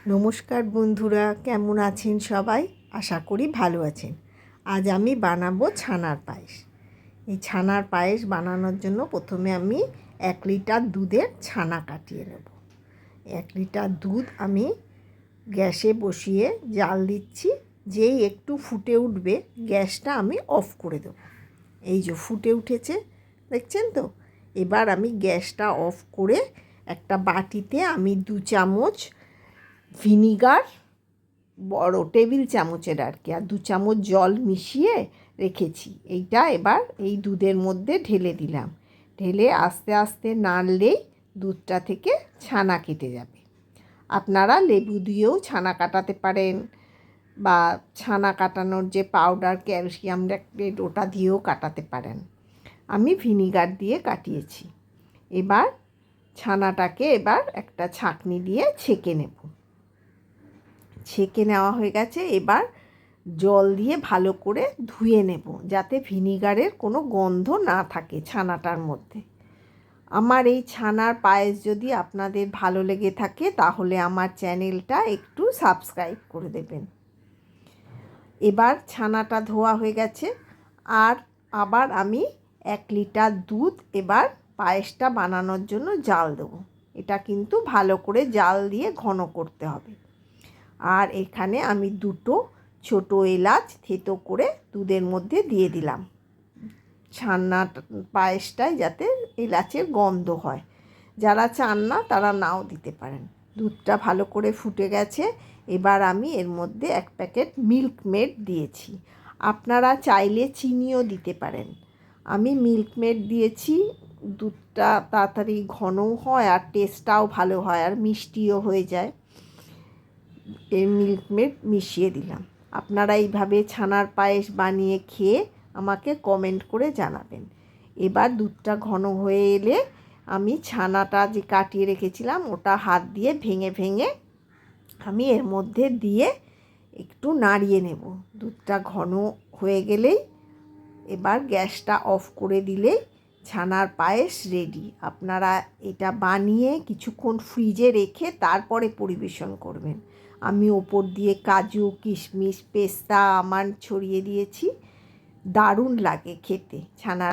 নমস্কার বন্ধুরা, কেমন আছেন সবাই? আশা করি ভালো আছেন। আজ আমি বানাবো ছানার পায়েস। এই ছানার পায়েস বানানোর জন্য প্রথমে আমি 1 লিটার দুধের ছানা কাটিয়ে নেব। 1 লিটার দুধ আমি গ্যাসে বসিয়ে জাল দিচ্ছি। যেই একটু ফুটে উঠবে গ্যাসটা আমি অফ করে দেব। এই যে ফুটে উঠেছে, দেখছেন তো? এবার আমি গ্যাসটা অফ করে একটা বাটিতে আমি 2 চামচ ভিনিগার, বড় টেবিল চামচের আর কি, আর 2 চামচ জল মিশিয়ে রেখেছি। এইটা এবার এই দুধের মধ্যে ঢেলে দিলাম। ঢেলে আস্তে আস্তে নাড়লেই দুধটা থেকে ছানা কেটে যাবে। আপনারা লেবু দিয়েও ছানা কাটাতে পারেন, বা ছানা কাটানোর যে পাউডার ক্যালসিয়াম ল্যাকটেট ওটা দিয়েও কাটাতে পারেন। আমি ভিনিগার দিয়ে কাটিয়েছি। এবার ছানাটাকে একটা ছাঁকনি দিয়ে ছেঁকে নেব। ছেঁকে নেওয়া হয়ে গেছে। এবার জল দিয়ে ভালো করে ধুয়ে নেব, যাতে ভিনিগারের কোনো গন্ধ না থাকে ছানাটার মধ্যে। আমার এই ছানার পায়েস যদি আপনাদের ভালো লেগে থাকে তাহলে আমার চ্যানেলটা একটু সাবস্ক্রাইব করে দেবেন। এবার ছানাটা ধোয়া হয়ে গেছে। আর আবার আমি 1 লিটার দুধ এবার পায়েসটা বানানোর জন্য জাল দেবো। এটা কিন্তু ভালো করে জাল দিয়ে ঘন করতে হবে। আর এখানে আমি 2টো ছোটো এলাচ থেতো করে দুধের মধ্যে দিয়ে দিলাম, ছানা পায়েসটায় যাতে এলাচের গন্ধ হয়। যারা চান না তারা নাও দিতে পারেন। দুধটা ভালো করে ফুটে গেছে। এবার আমি এর মধ্যে 1 প্যাকেট মিল্ক মেড দিয়েছি। আপনারা চাইলে চিনিও দিতে পারেন। আমি মিল্ক মেড দিয়েছি। দুধটা তাড়াতাড়ি ঘনও হয় আর টেস্টটাও ভালো হয় আর মিষ্টিও হয়ে যায়। এই মিল্ক মেড মিশিয়ে দিলাম। আপনারা এইভাবে ছানার পায়েস বানিয়ে খেয়ে আমাকে কমেন্ট করে জানাবেন। এবার দুধটা ঘন হয়ে এলে আমি ছানাটা যে কাটিয়ে রেখেছিলাম ওটা হাত দিয়ে ভেঙে ভেঙে আমি এর মধ্যে দিয়ে একটু নাড়িয়ে নেব। দুধটা ঘন হয়ে গেলেই এবার গ্যাসটা অফ করে দিলেই ছানার পায়েস রেডি। আপনারা এটা বানিয়ে কিছুক্ষণ ফ্রিজে রেখে তারপরে পরিবেশন করবেন। আমি ওপর দিয়ে কাজু, কিশমিশ, পেস্তা, আমন্ড ছড়িয়ে দিয়েছি। দারুণ লাগে খেতে ছানার